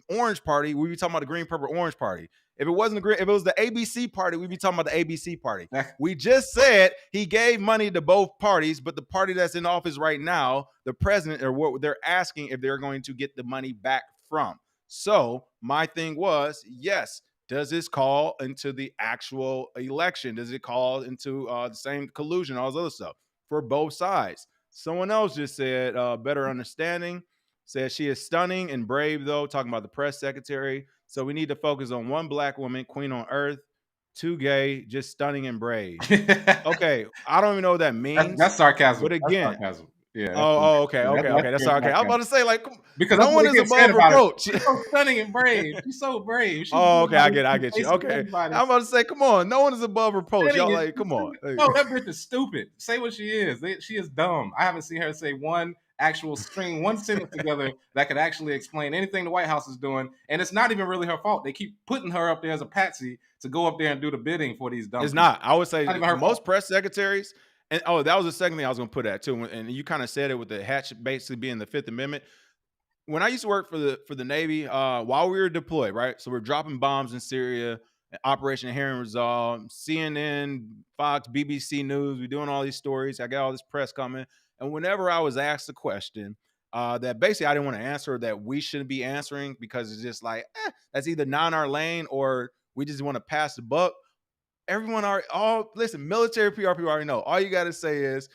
orange party, we'd be talking about the green, purple, orange party. If it wasn't if it was the ABC party, we'd be talking about the ABC party. We just said he gave money to both parties, but the party that's in office right now, the president, or what they're asking if they're going to get the money back from. So my thing was, yes, does this call into the actual election? Does it call into the same collusion, all this other stuff for both sides? Someone else just said better understanding. Says she is stunning and brave, though, talking about the press secretary. So we need to focus on one black woman, queen on earth, 2 gay, just stunning and brave. Okay, I don't even know what that means. That's sarcasm. But again, that's sarcasm. Yeah. Okay. That's all okay. I was about to say, like, because no one is above reproach. She's so stunning and brave. She's so brave. Okay, I get you. Okay, I'm about to say, come on, no one is above reproach. Y'all like, come on. No, that bitch is stupid. Say what she is. She is dumb. I haven't seen her say one sentence together that could actually explain anything the White House is doing, and it's not even really her fault. They keep putting her up there as a patsy to go up there and do the bidding for these dumb. It's not. I would say most press secretaries. And that was the second thing I was going to put at too. And you kind of said it with the Hatch basically being the Fifth Amendment. When I used to work for the Navy, while we were deployed, right? So we're dropping bombs in Syria, Operation Inherent Resolve, CNN, Fox, BBC News. We're doing all these stories. I got all this press coming. And whenever I was asked a question that basically I didn't want to answer, that we shouldn't be answering because it's just like, that's either not our lane or we just want to pass the buck. Everyone listen, military PR people already know. All you got to say is,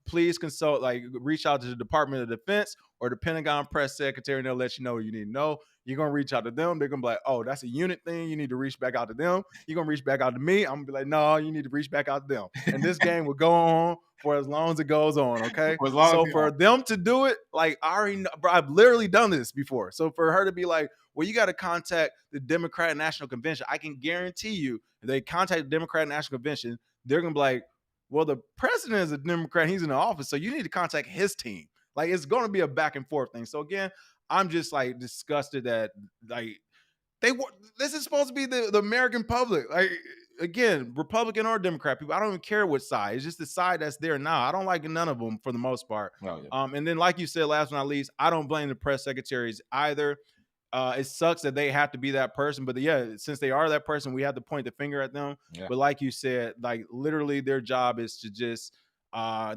please consult, like reach out to the Department of Defense or the Pentagon press secretary, and they'll let you know what you need to know. You're going to reach out to them. They're going to be like, oh, that's a unit thing. You need to reach back out to them. You're going to reach back out to me. I'm going to be like, no, you need to reach back out to them. And this game will go on for as long as it goes on, okay? So for them to do it, like, I already know, bro, I've literally done this before. So for her to be like, well, you got to contact the Democratic National Convention, I can guarantee you, if they contact the Democratic National Convention, they're going to be like, well, the president is a Democrat. He's in the office, so you need to contact his team. Like, it's going to be a back and forth thing. So again, I'm just like disgusted that like this is supposed to be the American public. Like, again, Republican or Democrat people, I don't even care what side. It's just the side that's there now. I don't like none of them for the most part. Oh, yeah. And then, like you said, last but not least, I don't blame the press secretaries either. It sucks that they have to be that person, but yeah, since they are that person, we have to point the finger at them. Yeah. But like you said, like literally their job is to just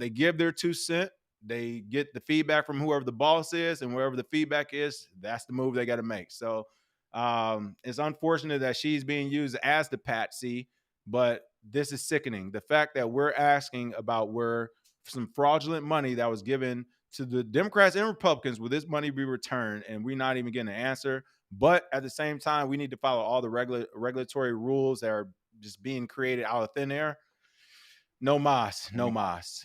they give their 2 cents, they get the feedback from whoever the boss is, and wherever the feedback is, that's the move they got to make. So it's unfortunate that she's being used as the patsy, but this is sickening. The fact that we're asking about where some fraudulent money that was given to the Democrats and Republicans, will this money be returned, and we're not even getting an answer. But at the same time, we need to follow all the regulatory rules that are just being created out of thin air. No mas, no mas.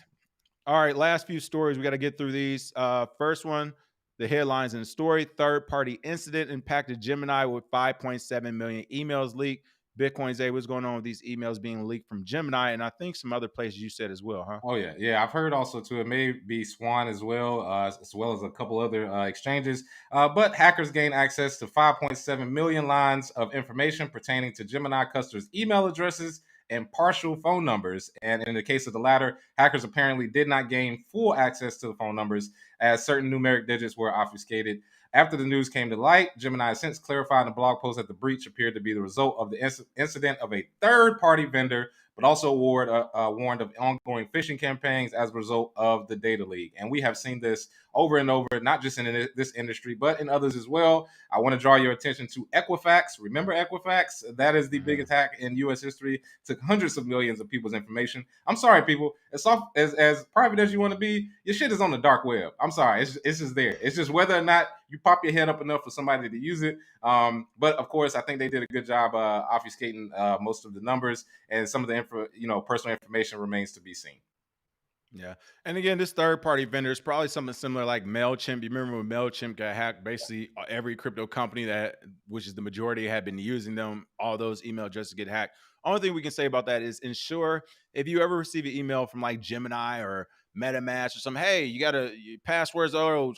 All right, last few stories. We got to get through these. First one, the headlines in the story. Third-party incident impacted Gemini with 5.7 million emails leaked. Bitcoin Zay, what's going on with these emails being leaked from Gemini? And I think some other places you said as well, huh? Oh yeah. I've heard also too. It may be Swan as well as a couple other exchanges. But hackers gained access to 5.7 million lines of information pertaining to Gemini customers' email addresses and partial phone numbers. And in the case of the latter, hackers apparently did not gain full access to the phone numbers, as certain numeric digits were obfuscated. After the news came to light, Gemini has since clarified in a blog post that the breach appeared to be the result of the incident of a third-party vendor, but also warned of ongoing phishing campaigns as a result of the data leak. And we have seen this over and over, not just in this industry, but in others as well. I want to draw your attention to Equifax. Remember Equifax? That is the biggest hack in U.S. history. Took hundreds of millions of people's information. I'm sorry, people. As private as you want to be, your shit is on the dark web. I'm sorry. It's just there. It's just whether or not you pop your head up enough for somebody to use it. But of course, I think they did a good job obfuscating most of the numbers, and some of the personal information remains to be seen. Yeah. And again, this third-party vendor is probably something similar like MailChimp. You remember when MailChimp got hacked, basically every crypto company which is the majority, had been using them, all those email addresses get hacked. Only thing we can say about that is ensure if you ever receive an email from like Gemini or MetaMask or something, hey, you got to passwords,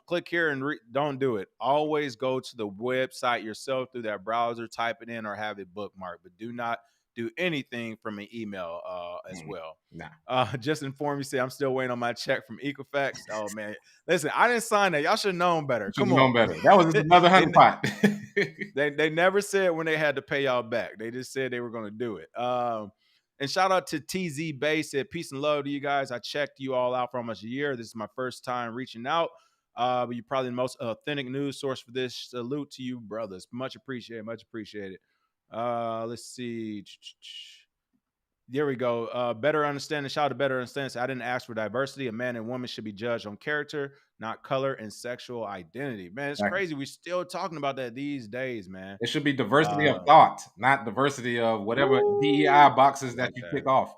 click here and don't do it. Always go to the website yourself through that browser, type it in or have it bookmarked, but do not do anything from an email as well. Nah. Just inform you, say I'm still waiting on my check from Equifax. Oh man, listen, I didn't sign that. Y'all should have known better. Come on, known better. That was just another honeypot. they never said when they had to pay y'all back. They just said they were going to do it. And shout out to TZ Bay, said peace and love to you guys. I checked you all out for almost a year. This is my first time reaching out. But you're probably the most authentic news source for this. Salute to you, brothers. Much appreciated. Much appreciated. Let's see. There we go. Better understanding. Shout out to better understanding. I didn't ask for diversity. A man and woman should be judged on character, not color and sexual identity. Man, it's crazy. We're still talking about that these days, man. It should be diversity of thought, not diversity of whatever DEI boxes that you tick off.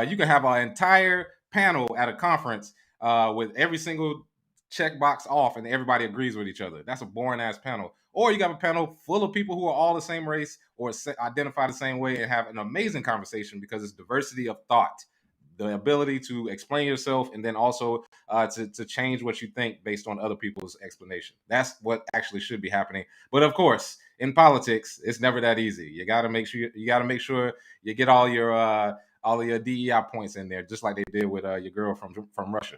You can have an entire panel at a conference with every single checkbox off and everybody agrees with each other. That's a boring ass panel. Or you got a panel full of people who are all the same race or identify the same way and have an amazing conversation because it's diversity of thought, the ability to explain yourself and then also to change what you think based on other people's explanation. That's what actually should be happening. But of course, in politics, it's never that easy. You got to make sure you get all your DEI points in there, just like they did with your girl from Russia.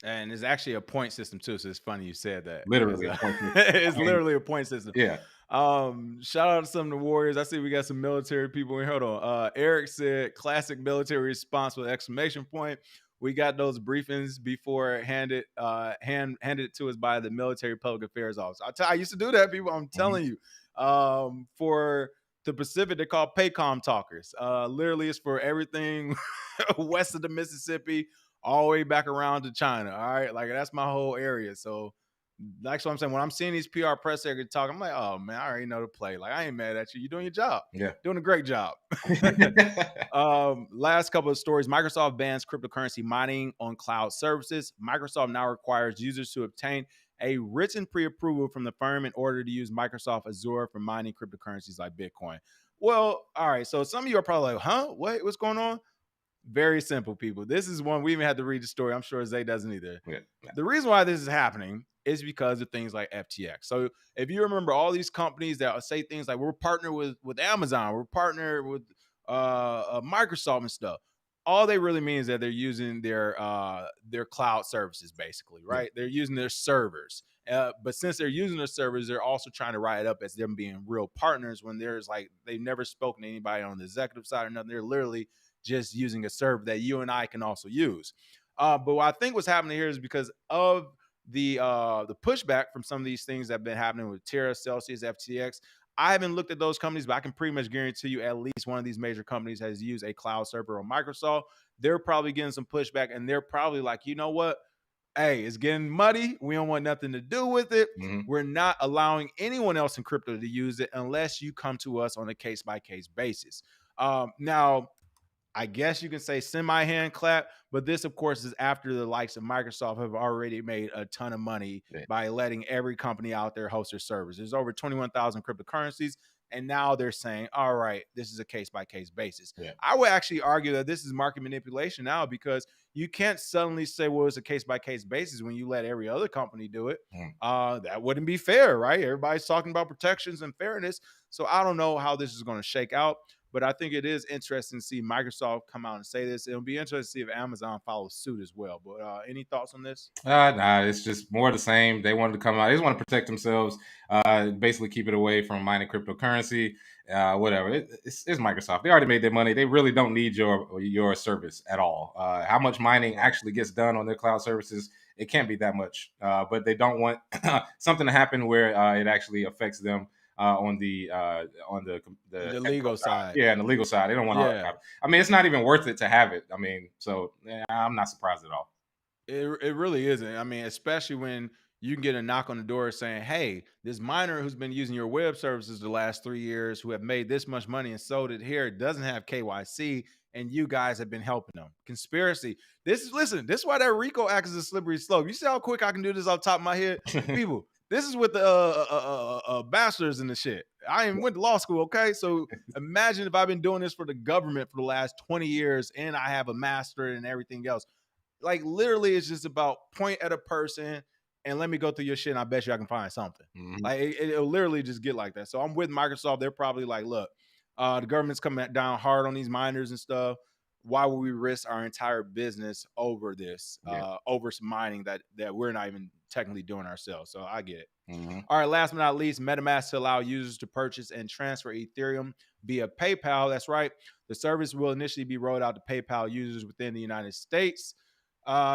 And it's actually a point system too, so it's funny you said that. Literally, it's literally a point system. Yeah. Shout out to some of the Warriors. I see we got some military people here. Hold on. Eric said classic military response with exclamation point. We got those briefings before handed it to us by the military public affairs office. I used to do that, people. I'm telling you. For the Pacific, they call PACOM talkers. Literally, it's for everything west of the Mississippi, all the way back around to China. All right. Like that's my whole area. So that's what I'm saying. When I'm seeing these PR press secretaries talk, I'm like, oh man, I already know the play. Like I ain't mad at you. You're doing your job. Yeah. Doing a great job. Last couple of stories. Microsoft bans cryptocurrency mining on cloud services. Microsoft now requires users to obtain a written pre-approval from the firm in order to use Microsoft Azure for mining cryptocurrencies like Bitcoin. Well, all right. So some of you are probably like, huh? What's going on? Very simple, people. This is one we even had to read the story. I'm sure Zay doesn't either. Yeah. The reason why this is happening is because of things like FTX. So if you remember all these companies that say things like we're partnered with Amazon, we're partnered with Microsoft and stuff. All they really mean is that they're using their cloud services, basically, right? Yeah. They're using their servers. But since they're using their servers, they're also trying to write it up as them being real partners when there's like they've never spoken to anybody on the executive side or nothing. They're literally just using a server that you and I can also use. But what I think what's happening here is because of the pushback from some of these things that have been happening with Terra, Celsius, FTX. I haven't looked at those companies, but I can pretty much guarantee you at least one of these major companies has used a cloud server on Microsoft. They're probably getting some pushback, and they're probably like, you know what? Hey, it's getting muddy. We don't want nothing to do with it. We're not allowing anyone else in crypto to use it unless you come to us on a case-by-case basis. Now, I guess you can say semi-hand clap, but this, of course, is after the likes of Microsoft have already made a ton of money by letting every company out there host their servers. There's over 21,000 cryptocurrencies, and now they're saying, all right, this is a case-by-case basis. Yeah. I would actually argue that this is market manipulation now because you can't suddenly say, well, it's a case-by-case basis when you let every other company do it. That wouldn't be fair, right? Everybody's talking about protections and fairness, so I don't know how this is going to shake out. But I think it is interesting to see Microsoft come out and say this. It'll be interesting to see if Amazon follows suit as well. But any thoughts on this? Nah, it's just more the same. They wanted to come out. They just want to protect themselves, basically keep it away from mining cryptocurrency, whatever. It's Microsoft. They already made their money. They really don't need your service at all. How much mining actually gets done on their cloud services, it can't be that much. But they don't want something to happen where it actually affects them on the legal side. Yeah, on the legal side. They don't want all that. I mean, it's not even worth it to have it. I mean, so I'm not surprised at all. It really isn't. I mean, especially when you can get a knock on the door saying, hey, this miner who's been using your web services the last 3 years, who have made this much money and sold it here, doesn't have KYC, and you guys have been helping them. Conspiracy. This is why that RICO Act is a slippery slope. You see how quick I can do this off the top of my head? People, this is with the bachelors and the shit. I even went to law school, okay? So imagine if I've been doing this for the government for the last 20 years and I have a master and everything else. Like literally it's just about point at a person and let me go through your shit and I bet you I can find something. Like it'll literally just get like that. So I'm with Microsoft. They're probably like, look, the government's coming down hard on these miners and stuff. Why would we risk our entire business over this, over some mining that we're not even technically doing ourselves? So I get it. All right, last but not least, MetaMask to allow users to purchase and transfer Ethereum via PayPal. That's right. The service will initially be rolled out to PayPal users within the United States.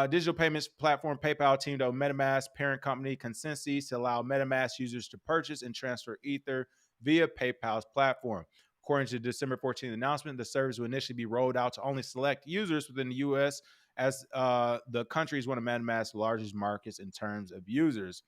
Digital payments platform PayPal teamed up with MetaMask parent company Currencies to allow MetaMask users to purchase and transfer Ether via PayPal's platform. According to the December 14th announcement, the service will initially be rolled out to only select users within the U.S. as the country is one of MetaMask's largest markets in terms of users.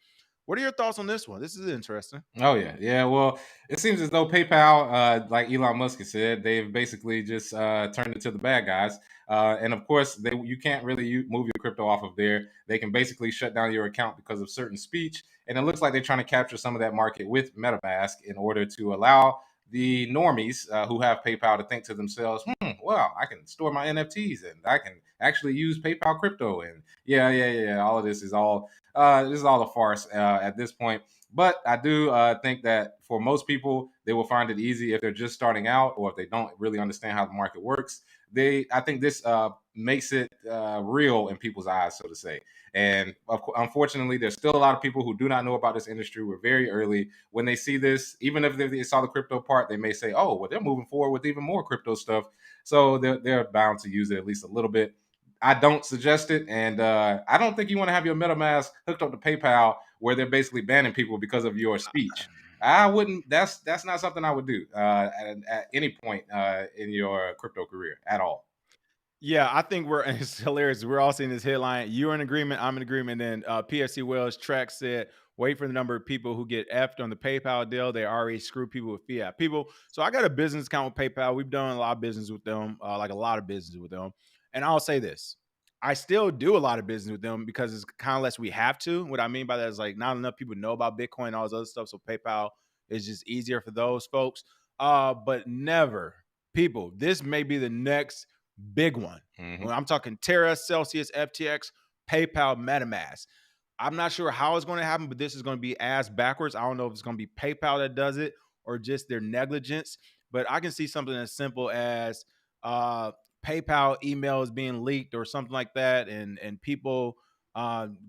What are your thoughts on this one? This is interesting. Oh yeah. Well, it seems as though PayPal, like Elon Musk said, they've basically just turned into the bad guys. And of course, you can't really move your crypto off of there. They can basically shut down your account because of certain speech. And it looks like they're trying to capture some of that market with MetaMask in order to allow the normies who have PayPal to think to themselves, well, I can store my NFTs and I can actually use PayPal crypto. And yeah. All of this is all a farce at this point. But I do think that for most people, they will find it easy if they're just starting out or if they don't really understand how the market works. I think this makes it real in people's eyes, so to say. And unfortunately, there's still a lot of people who do not know about this industry. We're very early. When they see this, even if they saw the crypto part, they may say, oh, well, they're moving forward with even more crypto stuff. So they're bound to use it at least a little bit. I don't suggest it, and I don't think you want to have your MetaMask hooked up to PayPal where they're basically banning people because of your speech. I wouldn't. That's not something I would do at any point in your crypto career at all. Yeah, I think it's hilarious. We're all seeing this headline. You're in agreement. I'm in agreement. Then PSC Wells Track said, wait for the number of people who get effed on the PayPal deal. They already screw people with fiat. So I got a business account with PayPal. We've done a lot of business with them, like a lot of business with them. And I'll say this. I still do a lot of business with them because it's kind of less we have to. What I mean by that is like not enough people know about Bitcoin and all this other stuff. So PayPal is just easier for those folks. But never, people, this may be the next big one. When I'm talking Terra, Celsius, FTX, PayPal, MetaMask. I'm not sure how it's going to happen, but this is going to be ass backwards. I don't know if it's going to be PayPal that does it or just their negligence. but I can see something as simple as PayPal emails being leaked or something like that, and people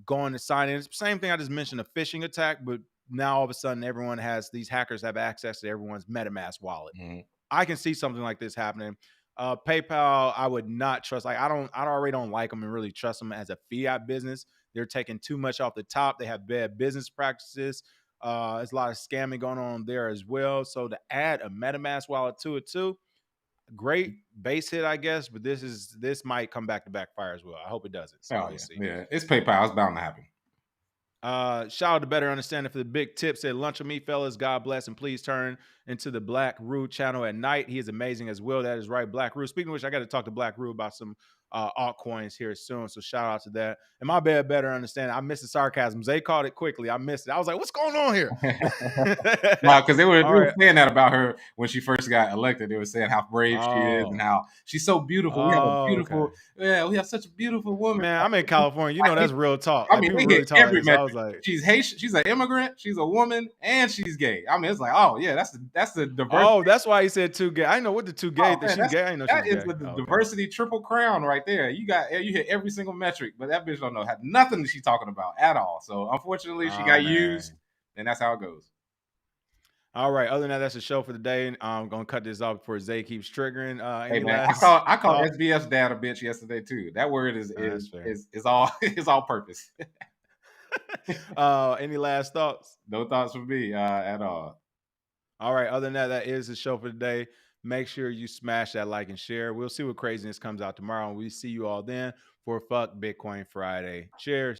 going to sign in. It's the same thing I just mentioned, a phishing attack, but now all of a sudden everyone has, these hackers have access to everyone's MetaMask wallet. Mhm. I can see something like this happening. PayPal, I would not trust. Like I already don't like them and really trust them as a fiat business. They're taking too much off the top. They have bad business practices. There's a lot of scamming going on there as well. So to add a MetaMask wallet to it too, great base hit, I guess. But this might come back to backfire as well. I hope it doesn't. So Oh we'll see. yeah, it's PayPal. It's bound to happen. Shout out to Better Understanding for the big tip. Said lunch with me, fellas. God bless, and please turn into the Black Rue channel at night. He is amazing as well. That is right, Black Rue. Speaking of which, I got to talk to Black Rue about some altcoins here soon. So shout out to that. And my bad, Better Understanding. I missed the sarcasm. Zay caught it quickly. I missed it. I was like, what's going on here? No, because they were right. saying that about her when she first got elected. They were saying how brave she is and how she's so beautiful. We have a beautiful, okay. yeah, we have such a beautiful woman. Man, I'm in California. You know that's real talk. I Like, mean, people they really hit talk every like this. I metric. was like, She's Haitian. She's an immigrant. She's a woman, and she's gay. I mean, it's like, oh yeah, that's the diversity. oh, that's why he said two gay. I know what the two gay. Oh, man, she's gay. I didn't know that she is was gay. the Okay. diversity triple crown right there. You hit every single metric, but that bitch don't know had nothing that she's talking about at all. So unfortunately, she got used, and that's how it goes. All right. Other than that, that's the show for the day. I'm gonna cut this off before Zay keeps triggering. Hey man, I called SBF's dad a bitch yesterday too. That word is all is all purpose. Any last thoughts? No thoughts from me at all. All right. Other than that, that is the show for the day. Make sure you smash that like and share. We'll see what craziness comes out tomorrow, and we see you all then for Fuck Bitcoin Friday. Cheers.